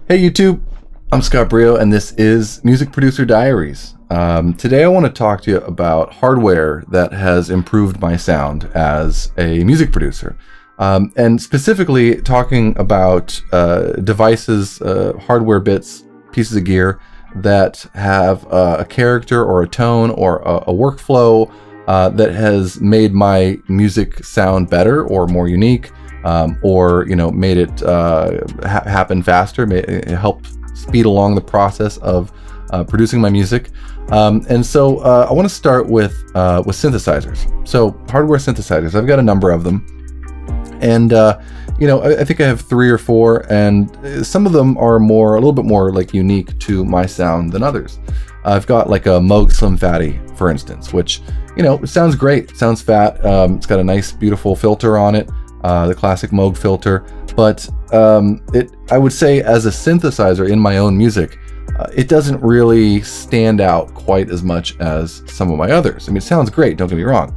Hey YouTube, I'm Scott Brio and this is Music Producer Diaries. Today I want to talk to you about hardware that has improved my sound as a music producer. And specifically talking about devices, hardware bits, pieces of gear that have a character or a tone or a workflow that has made my music sound better or more unique. Or made it happen faster, it helped speed along the process of producing my music. And so I want to start with synthesizers. So hardware synthesizers, I've got a number of them, and I think I have 3 or 4, and some of them are a little bit more like unique to my sound than others. I've got like a Moog Slim Fatty, for instance, which it sounds great, it sounds fat. It's got a nice, beautiful filter on it. The classic Moog filter, but I would say as a synthesizer in my own music, it doesn't really stand out quite as much as some of my others. I mean, it sounds great, don't get me wrong,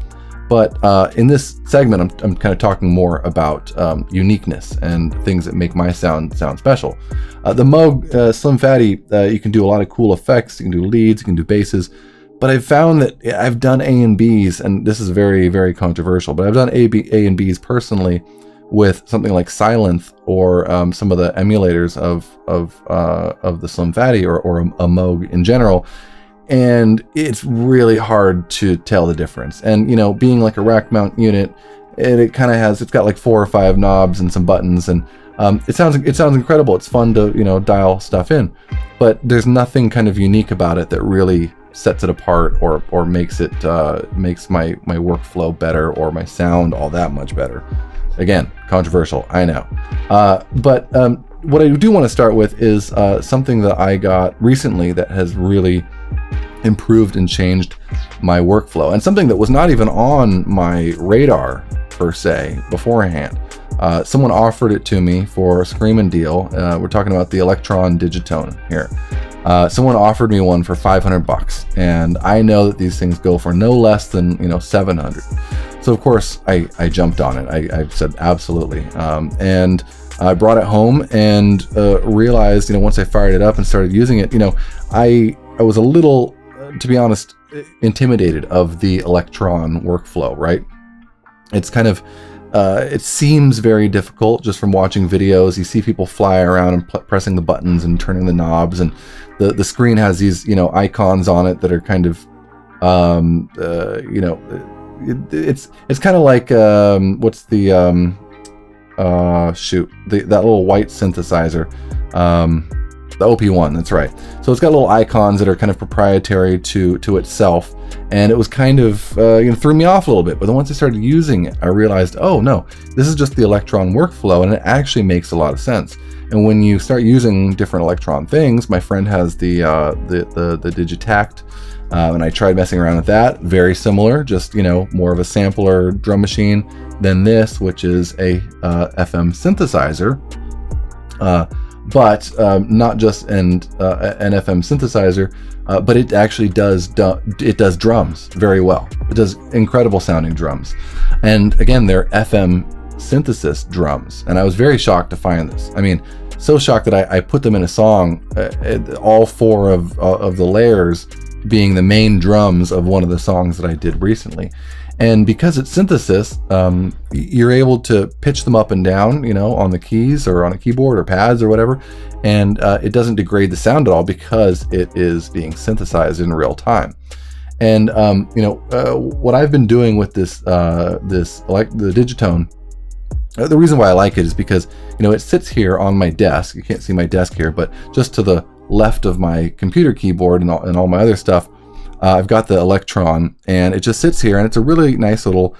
but in this segment, I'm kind of talking more about uniqueness and things that make my sound special. The Moog Slim Fatty, you can do a lot of cool effects, you can do leads, you can do basses. But I've found that I've done A and Bs, and this is very, very controversial, but I've done A and Bs personally with something like Synth or some of the emulators of the Slim Fatty or a Moog in general. And it's really hard to tell the difference. And, being like a rack mount unit, it's got like 4 or 5 knobs and some buttons, and it sounds incredible. It's fun to, dial stuff in, but there's nothing kind of unique about it that really sets it apart or makes my workflow better or my sound all that much better. Again, controversial, I know. But what I do want to start with is something that I got recently that has really improved and changed my workflow, and something that was not even on my radar per se beforehand. Someone offered it to me for a screaming deal. We're talking about the Elektron Digitone here. Someone offered me one for $500, and I know that these things go for no less than $700. So of course I jumped on it. I said absolutely, and I brought it home and realized once I fired it up and started using it, I was a little, to be honest, intimidated of the Elektron workflow. Right? It's kind of it seems very difficult just from watching videos. You see people fly around and pressing the buttons and turning the knobs, and the screen has these icons on it that are kind of it's kind of like what's the that little white synthesizer, the OP1, that's right. So it's got little icons that are kind of proprietary to itself, and it was kind of threw me off a little bit. But then once I started using it, I realized, oh no, this is just the Elektron workflow, and it actually makes a lot of sense. And when you start using different Elektron things, my friend has the Digitact, and I tried messing around with that. Very similar, just more of a sampler drum machine than this, which is a FM synthesizer. But not just an FM synthesizer, but it actually does drums very well. It does incredible sounding drums, and again, they're FM synthesis drums. And I was very shocked to find this. I mean, so shocked that I put them in a song, all 4 of the layers being the main drums of one of the songs that I did recently. And because it's synthesis, you're able to pitch them up and down, on the keys or on a keyboard or pads or whatever, and it doesn't degrade the sound at all because it is being synthesized in real time. And what I've been doing with the Digitone, the reason why I like it is because it sits here on my desk. You can't see my desk here, but just to the left of my computer keyboard and all my other stuff, I've got the Elektron, and it just sits here, and it's a really nice little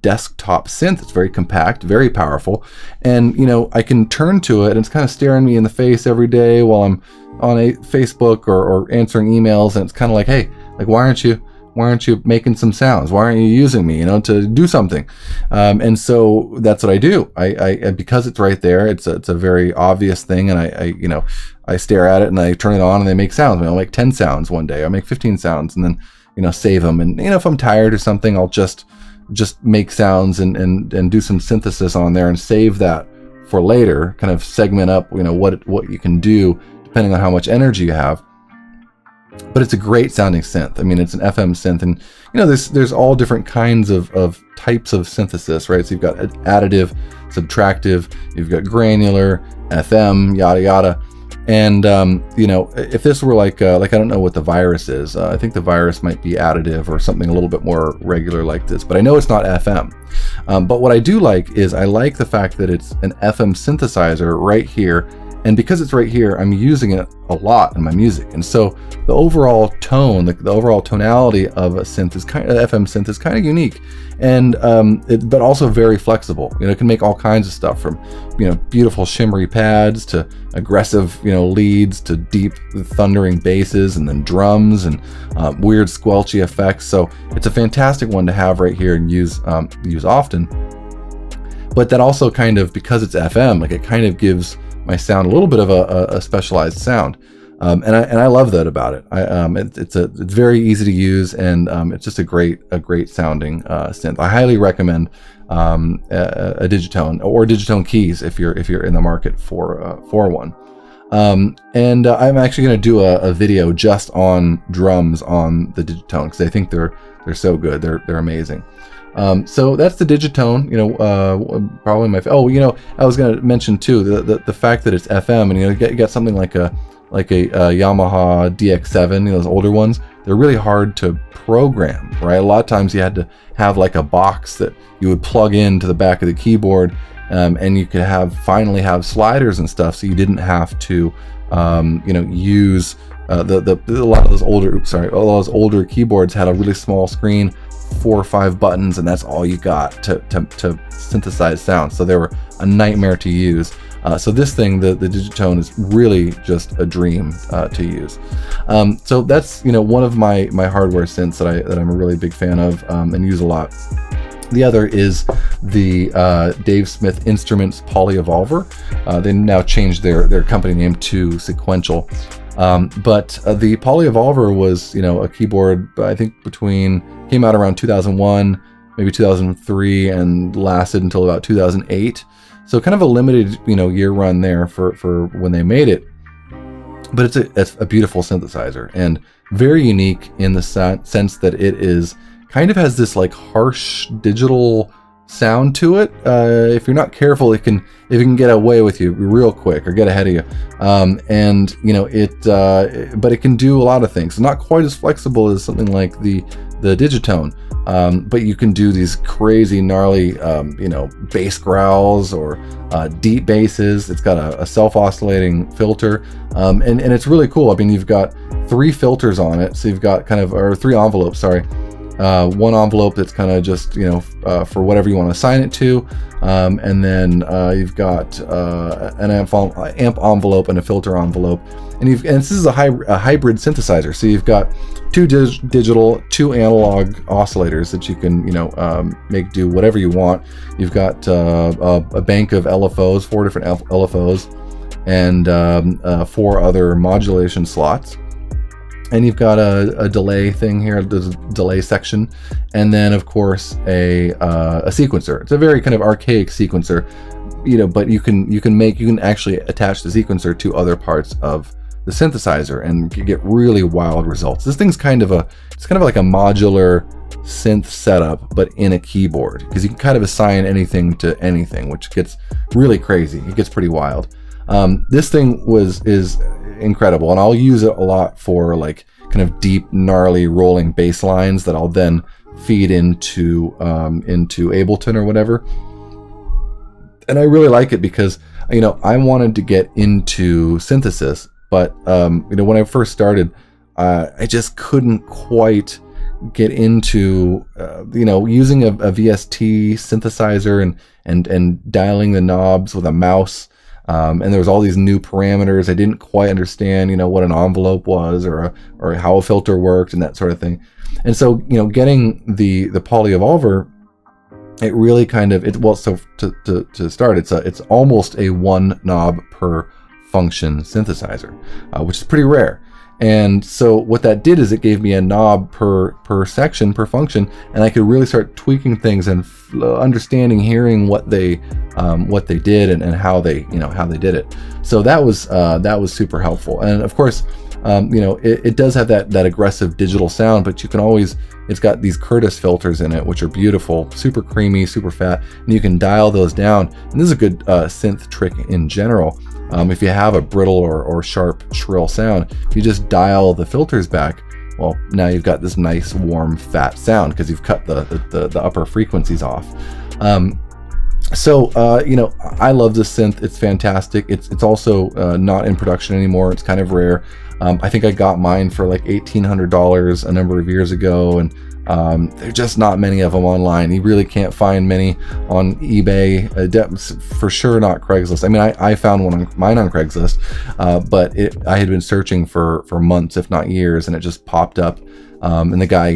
desktop synth. It's very compact, very powerful, and I can turn to it, and it's kind of staring me in the face every day while I'm on a Facebook or answering emails, and it's kind of like, hey, like why aren't you making some sounds? Why aren't you using me, to do something? And so that's what I do. I because it's right there, it's a very obvious thing, and I stare at it and I turn it on and they make sounds. I'll make 10 sounds one day. I'll make 15 sounds and then, save them. And, if I'm tired or something, I'll just make sounds and do some synthesis on there and save that for later, kind of segment up, what you can do depending on how much energy you have. But it's a great sounding synth. I mean, it's an FM synth, and there's all different kinds of types of synthesis, right? So you've got additive, subtractive, you've got granular, FM, yada yada. And if this were like I don't know what the Virus is. I think the Virus might be additive or something a little bit more regular like this, but I know it's not FM. But what I do like is I like the fact that it's an FM synthesizer right here. And because it's right here, I'm using it a lot in my music. And so the overall tone, the overall tonality of a synth is FM synth is kind of unique, and but also very flexible. It can make all kinds of stuff, from beautiful shimmery pads to aggressive leads to deep thundering basses, and then drums and weird squelchy effects. So it's a fantastic one to have right here and use often. But that also kind of, because it's FM, like, it kind of gives my sound a little bit of a specialized sound, and I love that about it. It's very easy to use, and it's just a great sounding synth. I highly recommend a Digitone or Digitone keys if you're in the market for one. And I'm actually going to do a video just on drums on the Digitone, because I think they're so good. They're amazing. So that's the Digitone, probably my, I was going to mention too, the fact that it's FM, and you get something like a Yamaha DX7, those older ones, they're really hard to program, right? A lot of times you had to have like a box that you would plug into the back of the keyboard, and you could finally have sliders and stuff, so you didn't have to, use a lot of those older keyboards had a really small screen, 4 or 5 buttons, and that's all you got to synthesize sound. So they were a nightmare to use. So this thing, the Digitone, is really just a dream to use. So that's one of my hardware synths that I'm a really big fan of and use a lot. The other is the Dave Smith Instruments Polyevolver. They now changed their company name to Sequential. But the Polyevolver was, a keyboard, I think came out around 2001, maybe 2003, and lasted until about 2008. So kind of a limited, year run there for when they made it. But it's a beautiful synthesizer, and very unique in the sense that it kind of has this like harsh digital sound to it. If you're not careful, it can get away with you real quick, or get ahead of you. But it can do a lot of things. It's not quite as flexible as something like the Digitone, but you can do these crazy gnarly bass growls or deep basses. It's got a self-oscillating filter, and it's really cool. I mean, you've got 3 filters on it, so you've got 3 envelopes, sorry. One envelope that's kind of just for whatever you want to assign it to, and then you've got an amp envelope and a filter envelope, and this is a hybrid synthesizer. So you've got 2 digital, 2 analog oscillators that you can make do whatever you want. You've got a bank of LFOs, 4 different LFOs, and 4 other modulation slots. And you've got a delay thing here, there's a delay section, and then of course a sequencer. It's a very kind of archaic sequencer, but you can actually attach the sequencer to other parts of the synthesizer and get really wild results. This thing's kind of like a modular synth setup, but in a keyboard, because you can kind of assign anything to anything, which gets really crazy. It gets pretty wild. This thing is incredible, and I'll use it a lot for like kind of deep, gnarly, rolling bass lines that I'll then feed into Ableton or whatever. And I really like it because I wanted to get into synthesis, but when I first started, I just couldn't quite get into using a VST synthesizer and dialing the knobs with a mouse. And there was all these new parameters. I didn't quite understand, what an envelope was or how a filter worked and that sort of thing. And so, getting the Polyevolver, it really kind of so to start, it's almost a 1 knob per function synthesizer, which is pretty rare. And so what that did is it gave me a knob per section, per function, and I could really start tweaking things and understanding, hearing what they did and how they, how they did it. So that was super helpful. And of course, it does have that aggressive digital sound, but you can always, it's got these Curtis filters in it, which are beautiful, super creamy, super fat, and you can dial those down. And this is a good synth trick in general. If you have a brittle or sharp, shrill sound, if you just dial the filters back, well, now you've got this nice, warm, fat sound because you've cut the upper frequencies off. So I love this synth. It's fantastic. It's also not in production anymore. It's kind of rare. I think I got mine for like $1,800 a number of years ago, and there are just not many of them online. You really can't find many on eBay, for sure not Craigslist. I mean, I found mine on Craigslist, but I had been searching for months, if not years, and it just popped up. And the guy,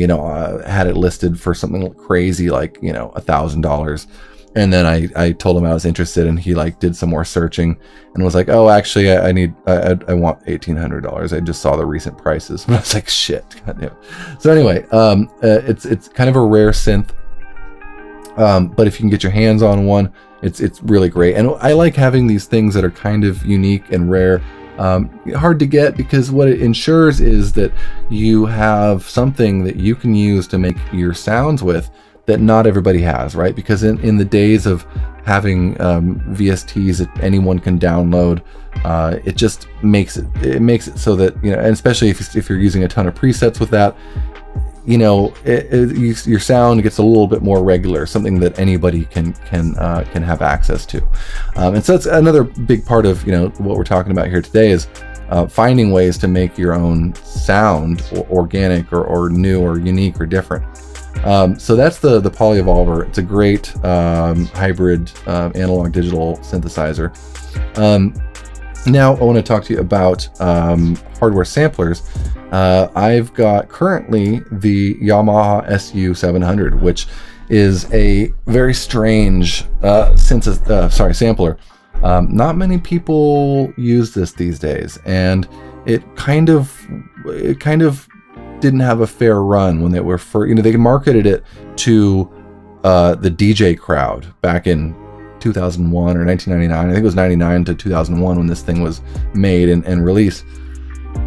had it listed for something crazy like, $1,000. And then I told him I was interested, and he did some more searching and was like, oh, actually I want $1,800. I just saw the recent prices. And I was like, shit. Goddamn. So anyway, it's kind of a rare synth. But if you can get your hands on one, it's really great. And I like having these things that are kind of unique and rare. Hard to get, because what it ensures is that you have something that you can use to make your sounds with that not everybody has, right? Because in the days of having VSTs that anyone can download, it just makes it so that, and especially if you're using a ton of presets with that, your sound gets a little bit more regular, something that anybody can have access to. And so it's another big part of what we're talking about here today is finding ways to make your own sound organic or new or unique or different. So that's the Polyevolver. It's a great hybrid analog digital synthesizer. Now I want to talk to you about hardware samplers. I've got currently the Yamaha Su700, which is a very strange sampler. Not many people use this these days, and it kind of didn't have a fair run when they were they marketed it to the DJ crowd back in 2001 or 1999. I think it was 99 to 2001 when this thing was made and released.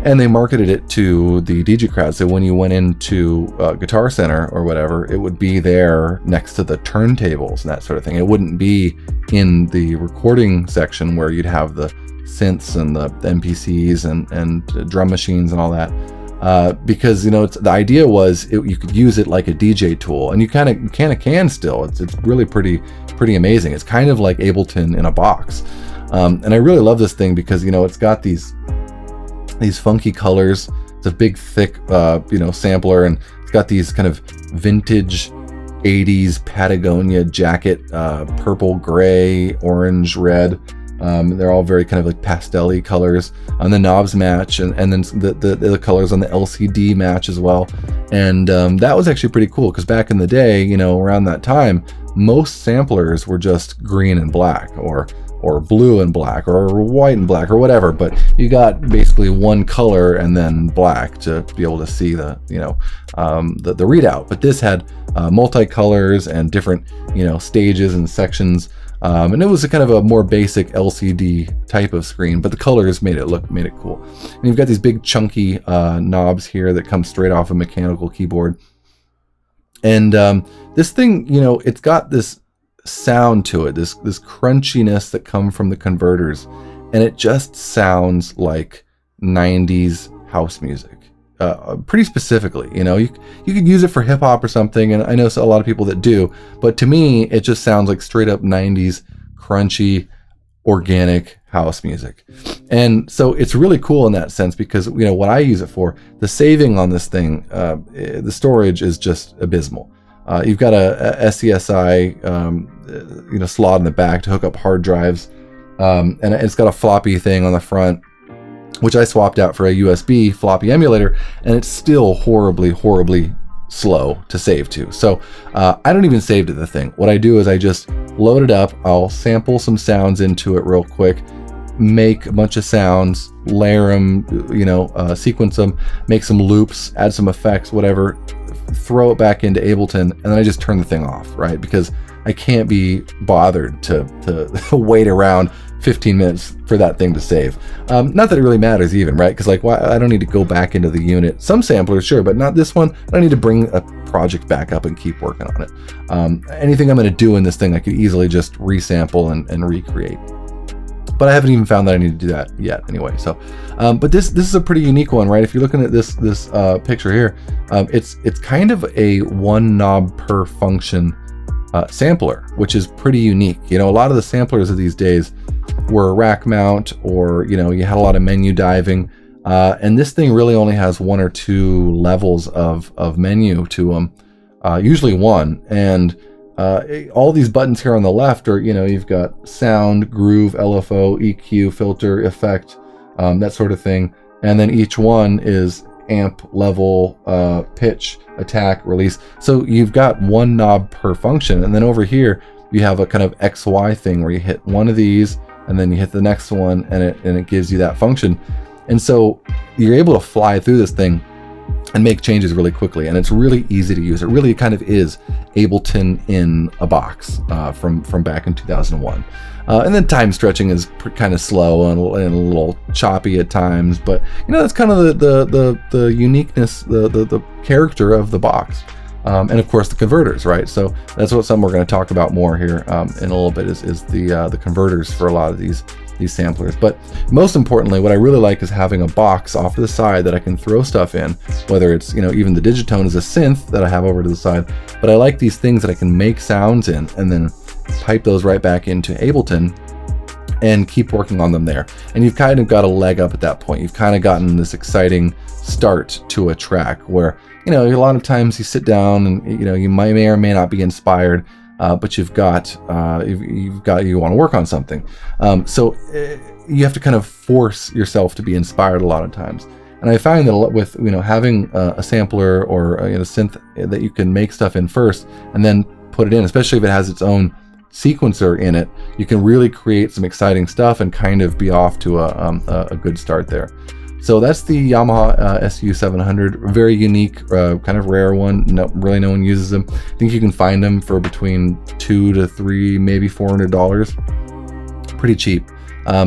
And they marketed it to the DJ crowd. So when you went into Guitar Center or whatever, it would be there next to the turntables and that sort of thing. It wouldn't be in the recording section where you'd have the synths and the MPCs and drum machines and all that. Because the idea was you could use it like a DJ tool, and you kind of can still. It's really pretty amazing. It's kind of like Ableton in a box, and I really love this thing because it's got these funky colors. It's a big thick sampler, and it's got these kind of vintage 80s Patagonia jacket, purple, gray, orange, red. They're all very kind of like pastel-y colors, and the knobs match, and then the colors on the LCD match as well. And that was actually pretty cool, because back in the day, around that time, most samplers were just green and black, or blue and black, or white and black, or whatever. But you got basically one color and then black to be able to see the readout. But this had multicolors and different stages and sections. And it was a kind of a more basic LCD type of screen, but the colors made it cool. And you've got these big chunky knobs here that come straight off a mechanical keyboard. And this thing, it's got this sound to it, this crunchiness that come from the converters, and it just sounds like 90s house music. Pretty specifically, you could use it for hip hop or something, and I know a lot of people that do, but to me it just sounds like straight up 90s crunchy organic house music. And so it's really cool in that sense, because what I use it for, the saving on this thing, the storage is just abysmal. You've got a SCSI slot in the back to hook up hard drives, and it's got a floppy thing on the front, which I swapped out for a USB floppy emulator, and it's still horribly slow to save to. So I don't even save to the thing. What I do is I just load it up, I'll sample some sounds into it real quick, make a bunch of sounds, layer them, sequence them, make some loops, add some effects, whatever, throw it back into Ableton, and then I just turn the thing off, right? Because I can't be bothered to wait around 15 minutes for that thing to save. Not that it really matters even, right? Because like, I don't need to go back into the unit. Some samplers, sure, but not this one. I don't need to bring a project back up and keep working on it. Anything I'm going to do in this thing, I could easily just resample and recreate. But I haven't even found that I need to do that yet anyway. So, but this is a pretty unique one, right? If you're looking at this picture here, it's kind of a one knob per function sampler, which is pretty unique. A lot of the samplers of these days were rack mount, or you had a lot of menu diving, and this thing really only has one or two levels of menu to them, usually one. And all these buttons here on the left are, you've got sound, groove, LFO, EQ, filter, effect, that sort of thing. And then each one is amp, level, pitch, attack, release. So you've got one knob per function. And then over here, you have a kind of XY thing where you hit one of these and then you hit the next one, and it gives you that function. And so you're able to fly through this thing and make changes really quickly, and it's really easy to use. It really kind of is Ableton in a box from back in 2001. And then time stretching is kind of slow and a little choppy at times, but that's kind of the uniqueness, the character of the box. And of course the converters, right? So that's something we're going to talk about more here in a little bit is the converters for a lot of these samplers. But most importantly, what I really like is having a box off to the side that I can throw stuff in, whether it's, even the Digitone is a synth that I have over to the side, but I like these things that I can make sounds in and then pipe those right back into Ableton and keep working on them there. And you've kind of got a leg up at that point. You've kind of gotten this exciting start to a track where, a lot of times you sit down and, you may or may not be inspired, but you want to work on something. So you have to kind of force yourself to be inspired a lot of times. And I find that with, having a sampler or a synth that you can make stuff in first and then put it in, especially if it has its own sequencer in it, you can really create some exciting stuff and kind of be off to a good start there. So that's the Yamaha Su700, very unique, kind of rare one. Really no one uses them. I think you can find them for between $200 to $300, maybe $400. Pretty cheap.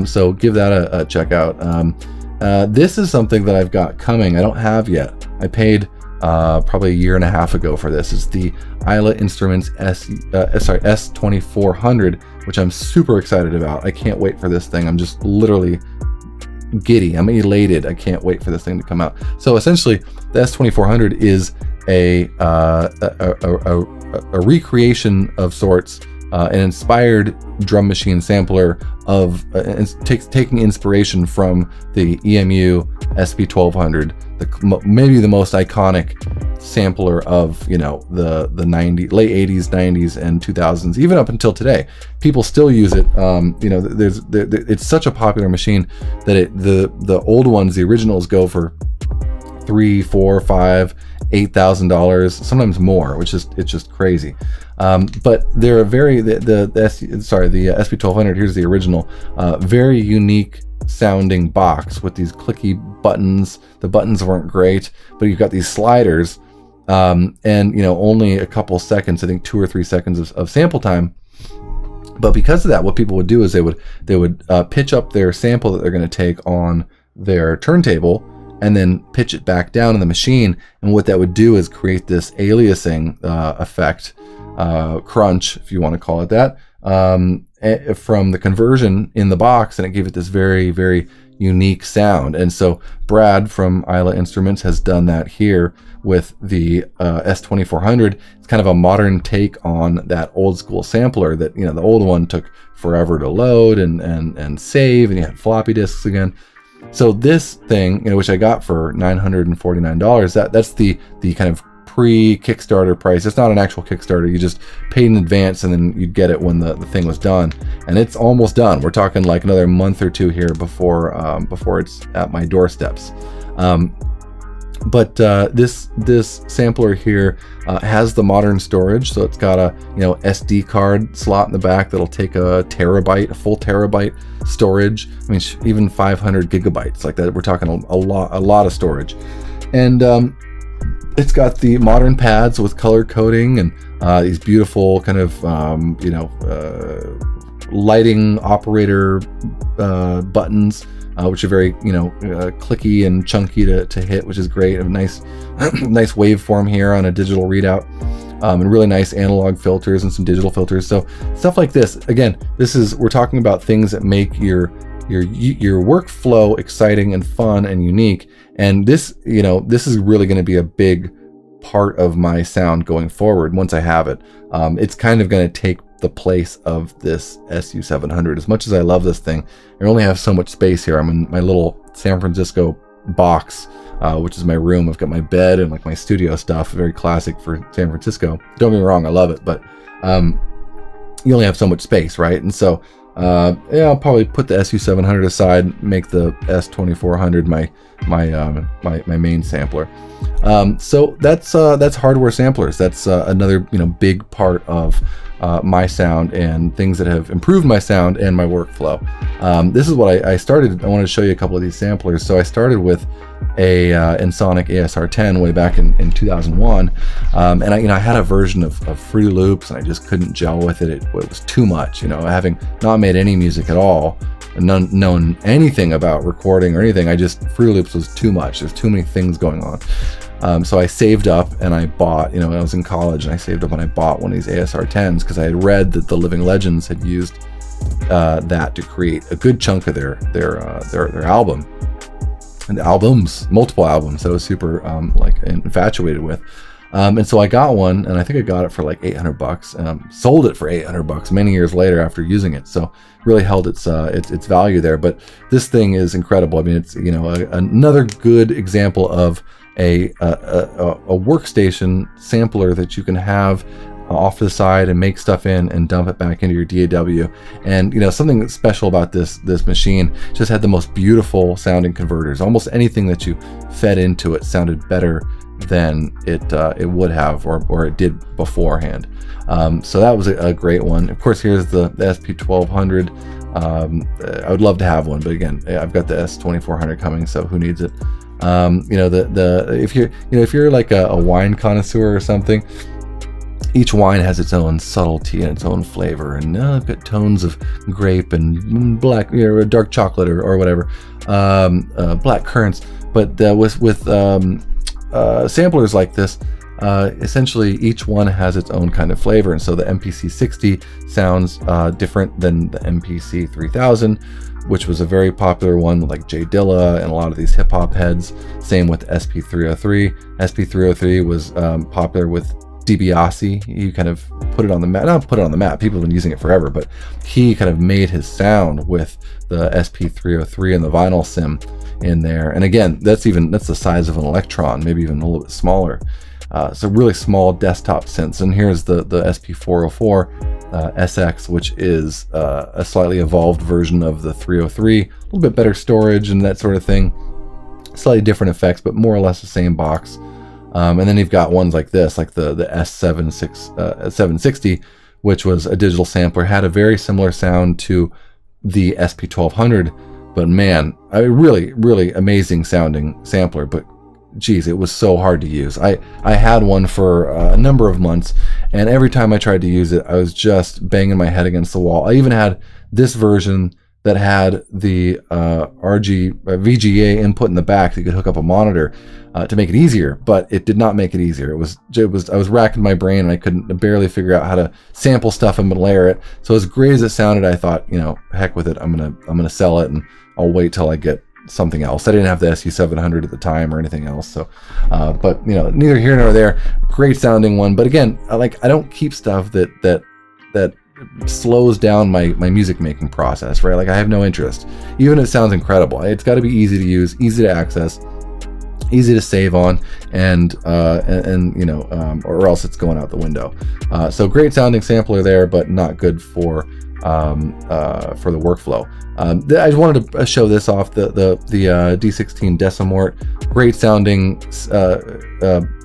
So give that a check out. This is something that I've got coming. I don't have yet. I paid probably a year and a half ago for this. It's the Isla Instruments S2400, which I'm super excited about. I can't wait for this thing. I'm just literally giddy. I'm elated. I can't wait for this thing to come out. So essentially, the S2400 is a recreation of sorts, an inspired drum machine sampler of taking inspiration from the EMU SP1200, maybe the most iconic sampler of the late 80s, 90s, and 2000s, even up until today. People still use it. It's such a popular machine that the old ones, the originals, go for $3,000, $4,000, $5,000, $8,000, sometimes more, which is it's just crazy. But they're the SP1200. Here's the original, very unique sounding box with these clicky buttons. The buttons weren't great, but you've got these sliders, and only a couple seconds, I think 2 or 3 seconds of sample time. But because of that, what people would do is they would pitch up their sample that they're going to take on their turntable, and then pitch it back down in the machine. And what that would do is create this aliasing effect, crunch, if you want to call it that, from the conversion in the box, and it gave it this very, very unique sound. And so Brad from Isla Instruments has done that here with the S2400. It's kind of a modern take on that old school sampler that, the old one took forever to load and save, and you had floppy disks again. So this thing, which I got for $949, that's the kind of pre-Kickstarter price. It's not an actual Kickstarter. You just paid in advance and then you'd get it when the thing was done. And it's almost done. We're talking like another month or two here before it's at my doorsteps. But this sampler here has the modern storage, so it's got a SD card slot in the back that'll take a full terabyte storage. I mean, even 500 gigabytes like that. We're talking a lot of storage, and it's got the modern pads with color coding and these beautiful kind of lighting operator buttons. Which are very, clicky and chunky to hit, which is great. A nice, nice waveform here on a digital readout, and really nice analog filters and some digital filters. So stuff like this. Again, we're talking about things that make your workflow exciting and fun and unique. And this is really going to be a big part of my sound going forward. Once I have it, it's kind of going to take the place of this SU700. As much as I love this thing, I only have so much space here. I'm in my little San Francisco box, which is my room. I've got my bed and like my studio stuff, very classic for San Francisco. Don't get me wrong, I love it, but you only have so much space, right? And so I'll probably put the SU700 aside, make the S2400 my main sampler. So that's hardware samplers. That's another big part of my sound and things that have improved my sound and my workflow. This is what I started. I wanted to show you a couple of these samplers. So I started with a Ensoniq ASR10 way back in 2001, and I had a version of Fruity Loops, and I just couldn't gel with it. It was too much, having not made any music at all, and known anything about recording or anything. Fruity Loops was too much. There's too many things going on. So I saved up and I bought, when I was in college, and I saved up and I bought one of these ASR10s because I had read that the Living Legends had used that to create a good chunk of their album. And albums, multiple albums that I was super infatuated with. And so I got one, and I think I got it for like $800, and sold it for $800 many years later after using it. So really held its value there. But this thing is incredible. I mean, it's another good example of a workstation sampler that you can have off to the side and make stuff in and dump it back into your DAW. And something that's special about this machine, just had the most beautiful sounding converters. Almost anything that you fed into it sounded better than it would have or it did beforehand. So that was a great one. Of course, here's the SP1200. I would love to have one, but again, I've got the S2400 coming, so who needs it? If you're like a wine connoisseur or something, each wine has its own subtlety and its own flavor, and I've got tones of grape and black, dark chocolate or whatever, black currants. But with samplers like this, essentially each one has its own kind of flavor, and so the MPC 60 sounds different than the MPC 3000, which was a very popular one with like Jay Dilla and a lot of these hip hop heads. Same with SP303. SP303 was popular with DiBiase. He kind of put it on the map. Not put it on the map, people have been using it forever, but he kind of made his sound with the SP303 and the vinyl sim in there. And again, that's the size of an Elektron, maybe even a little bit smaller. So really small desktop synths. And here's the SP404 SX, which is a slightly evolved version of the 303, a little bit better storage and that sort of thing, slightly different effects, but more or less the same box. And then you've got ones like this, like the S760, which was a digital sampler, had a very similar sound to the SP1200, but man, really, really amazing sounding sampler. But geez, it was so hard to use. I had one for a number of months, and every time I tried to use it, I was just banging my head against the wall. I even had this version that had the VGA input in the back that you could hook up a monitor to make it easier, but it did not make it easier. It was I was racking my brain, and I couldn't barely figure out how to sample stuff and layer it. So as great as it sounded, I thought, heck with it. I'm gonna sell it, and I'll wait till I get something else. I didn't have the SU700 at the time or anything else, so but neither here nor there. Great sounding one, but again, I don't keep stuff that slows down my music making process, right? Like, I have no interest, even if it sounds incredible. It's got to be easy to use, easy to access. easy to save on, and you know, or else it's going out the window. So great sounding sampler there, but not good for the workflow. I just wanted to show this off, the D16 Decimort, great sounding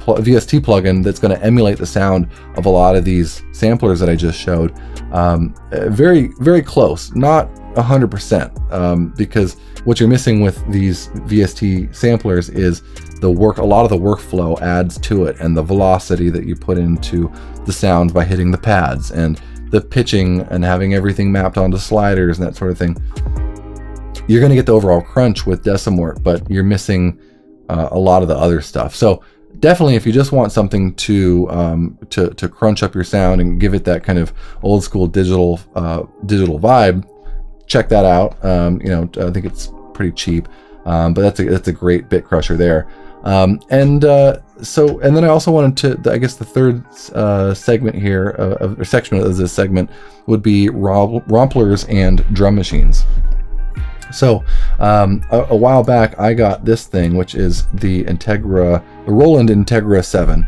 VST plugin that's going to emulate the sound of a lot of these samplers that I just showed. Very, very close, not 100%, because what you're missing with these VST samplers is a lot of the workflow adds to it, and the velocity that you put into the sound by hitting the pads, and the pitching, and having everything mapped onto sliders and that sort of thing. You're going to get the overall crunch with Decimort, but you're missing a lot of the other stuff. So definitely, if you just want something to crunch up your sound and give it that kind of old school digital vibe, check that out. You know, I think it's pretty cheap, but that's a great bit crusher there. And then I also wanted to, I guess the third segment here, or section of this segment, would be romplers and drum machines. So a while back, I got this thing, which is the Roland Integra 7.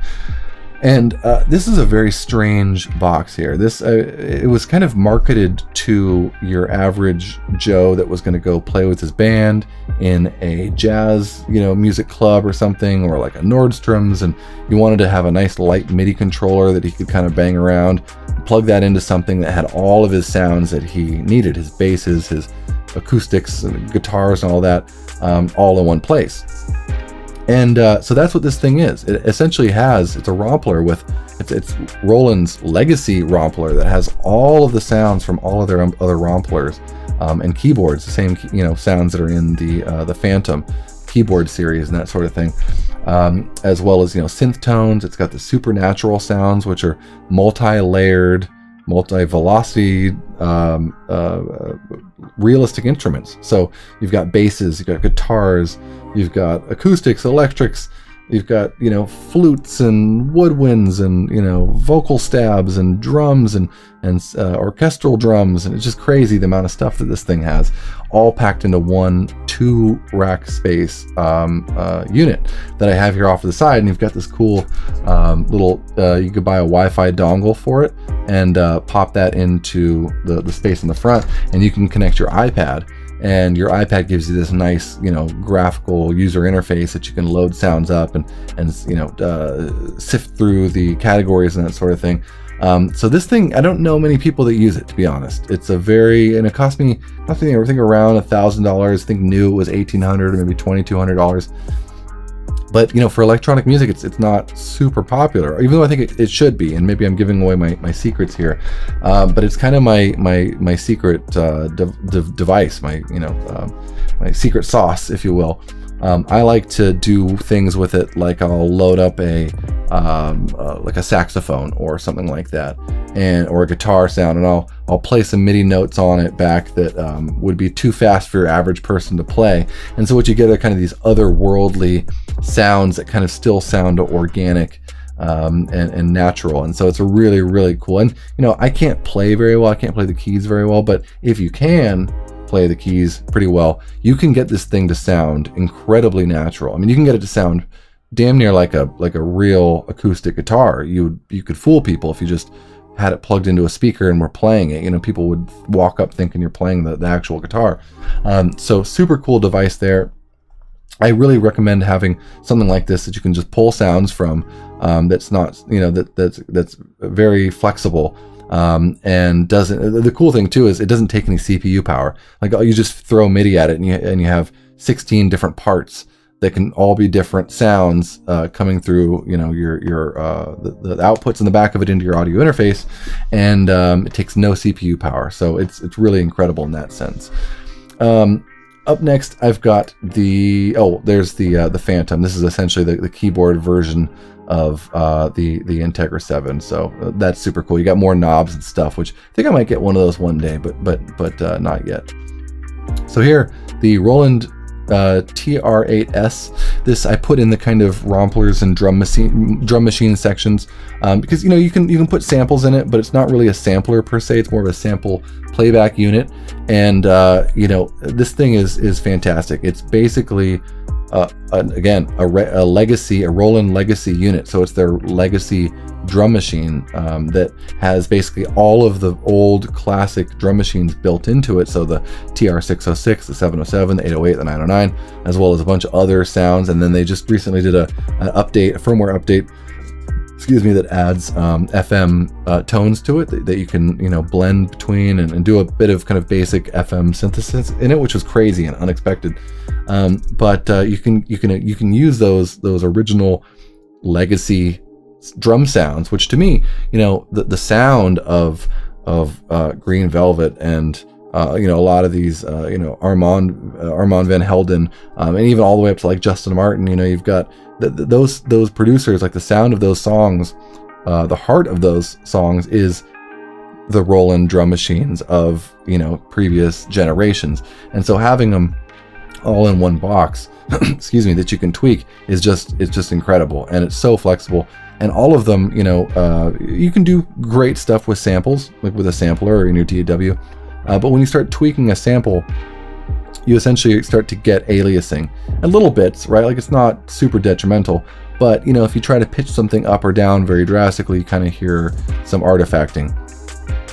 And this is a very strange box here. It was kind of marketed to your average Joe that was going to go play with his band in a jazz, you know, music club or something, or like a Nordstrom's, and you wanted to have a nice light MIDI controller that he could kind of bang around, plug that into something that had all of his sounds that he needed, his basses, his acoustics, and guitars, and all that, all in one place. And so that's what this thing is. It essentially it's a Rompler it's Roland's legacy Rompler that has all of the sounds from all of their other Romplers, and keyboards, the same, you know, sounds that are in the Phantom keyboard series and that sort of thing, as well as, you know, synth tones. It's got the supernatural sounds, which are multi-layered, multi-velocity, realistic instruments. So you've got basses, you've got guitars, you've got acoustics, electrics, you've got, you know, flutes and woodwinds, and, you know, vocal stabs and drums and orchestral drums, and it's just crazy the amount of stuff that this thing has, all packed into one 2-rack space unit that I have here off to the side. And you've got this cool little, you could buy a Wi-Fi dongle for it and pop that into the space in the front, and you can connect your iPad. And your iPad gives you this nice, you know, graphical user interface that you can load sounds up and you know, sift through the categories and that sort of thing. So this thing, I don't know many people that use it, to be honest. It's and it cost me everything around $1,000. I think new it was $1,800 or maybe $2,200. But, you know, for electronic music, it's not super popular, even though I think it should be. And maybe I'm giving away my secrets here, but it's kind of my secret device, my secret sauce, if you will. I like to do things with it, like I'll load up like a saxophone or something like that, or a guitar sound, and I'll play some MIDI notes on it back that would be too fast for your average person to play. And so what you get are kind of these otherworldly sounds that kind of still sound organic and natural. And so it's a really, really cool. And, you know, I can't play very well. I can't play the keys very well, but if you can play the keys pretty well, you can get this thing to sound incredibly natural. I mean, you can get it to sound damn near like a real acoustic guitar. You could fool people if you just had it plugged into a speaker and were playing it. You know, people would walk up thinking you're playing the actual guitar. So super cool device there. I really recommend having something like this that you can just pull sounds from, that's not, you know, that's very flexible. And the cool thing too is it doesn't take any CPU power. Like, you just throw MIDI at it and you have 16 different parts that can all be different sounds coming through, you know, the outputs in the back of it into your audio interface, and it takes no CPU power. So it's really incredible in that sense. Up next, I've got there's the Phantom. This is essentially the keyboard version of the Integra 7. So that's super cool. You got more knobs and stuff, which I think I might get one of those one day, but not yet. So here, the Roland TR8S. This I put in the kind of romplers and drum machine sections, because, you know, you can put samples in it, but it's not really a sampler per se. It's more of a sample playback unit. And you know, this thing is fantastic. It's basically again, a Roland legacy unit. So it's their legacy drum machine that has basically all of the old classic drum machines built into it. So the TR606, the 707, the 808, the 909, as well as a bunch of other sounds. And then they just recently did a firmware update, that adds FM tones to it that you can, blend between and do a bit of kind of basic FM synthesis in it, which was crazy and unexpected. But you can use those original legacy drum sounds, which to me, the sound of Green Velvet and a lot of these, Armand Van Helden, and even all the way up to like Justin Martin. You've got those producers, like the sound of those songs, the heart of those songs is the Roland drum machines of previous generations. And so having them all in one box, that you can tweak is just incredible, and it's so flexible. And all of them, you can do great stuff with samples, like with a sampler or in your DAW. But when you start tweaking a sample, you essentially start to get aliasing a little bits, right? Like it's not super detrimental, but if you try to pitch something up or down very drastically, you kind of hear some artifacting.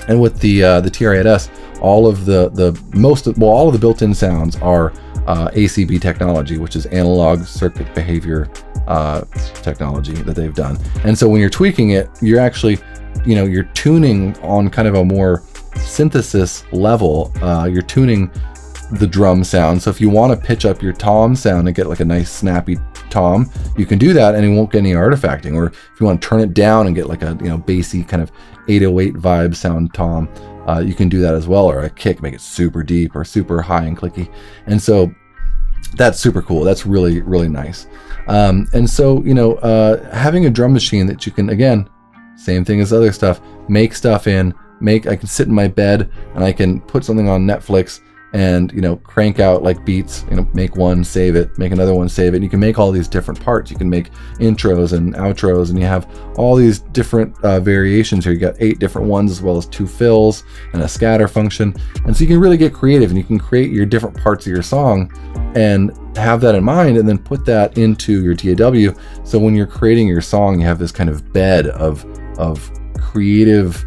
And with the TR8S, all of the built-in sounds are ACB technology, which is analog circuit behavior technology that they've done. And so when you're tweaking it, you're actually, you're tuning on kind of a more synthesis level. You're tuning the drum sound. So if you want to pitch up your tom sound and get like a nice snappy tom, you can do that and it won't get any artifacting. Or if you want to turn it down and get like a bassy kind of 808 vibe sound tom, you can do that as well. Or a kick, make it super deep or super high and clicky. And so that's super cool. That's really, really nice. And so having a drum machine that you can, again, same thing as other stuff, make stuff in. I can sit in my bed and I can put something on Netflix and crank out like beats, make one, save it, make another one, save it. And you can make all these different parts. You can make intros and outros, and you have all these different variations here. You got 8 different ones, as well as 2 fills and a scatter function. And so you can really get creative, and you can create your different parts of your song and have that in mind, and then put that into your DAW. So when you're creating your song, you have this kind of bed of creative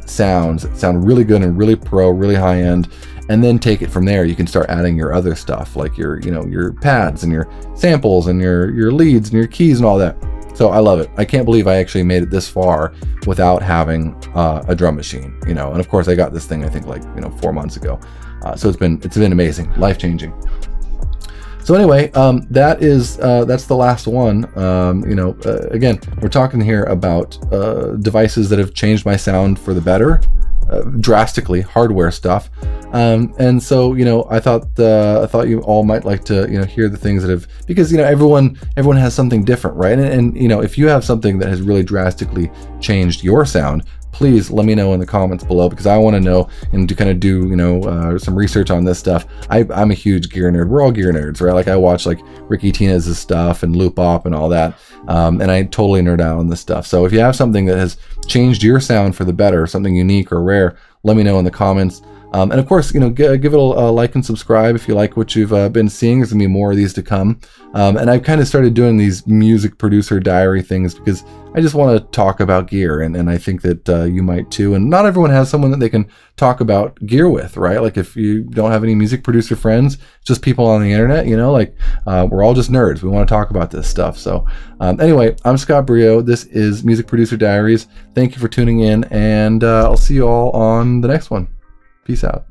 sounds that sound really good and really pro, really high end. And then take it from there. You can start adding your other stuff, like your pads and your samples and your leads and your keys and all that. So I love it. I can't believe I actually made it this far without having a drum machine, And of course I got this thing, I think 4 months ago. So it's been amazing, life changing. So anyway, that's the last one. Again, we're talking here about devices that have changed my sound for the better. Drastically, hardware stuff, and so I thought you all might like to hear the things that have, because everyone has something different, right? And if you have something that has really drastically changed your sound, please let me know in the comments below, because I want to know and to kind of do some research on this stuff. I'm a huge gear nerd. We're all gear nerds, right? Like I watch like Ricky Tinez's stuff and Loop Op and all that, and I totally nerd out on this stuff. So if you have something that has changed your sound for the better, something unique or rare, let me know in the comments. And of course, give it a like and subscribe if you like what you've been seeing. There's gonna be more of these to come. And I've kind of started doing these music producer diary things because I just want to talk about gear, and I think that you might too. And not everyone has someone that they can talk about gear with, right? Like if you don't have any music producer friends, just people on the internet, we're all just nerds. We want to talk about this stuff. So anyway, I'm Scott Brio. This is Music Producer Diaries. Thank you for tuning in, and I'll see you all on the next one. Peace out.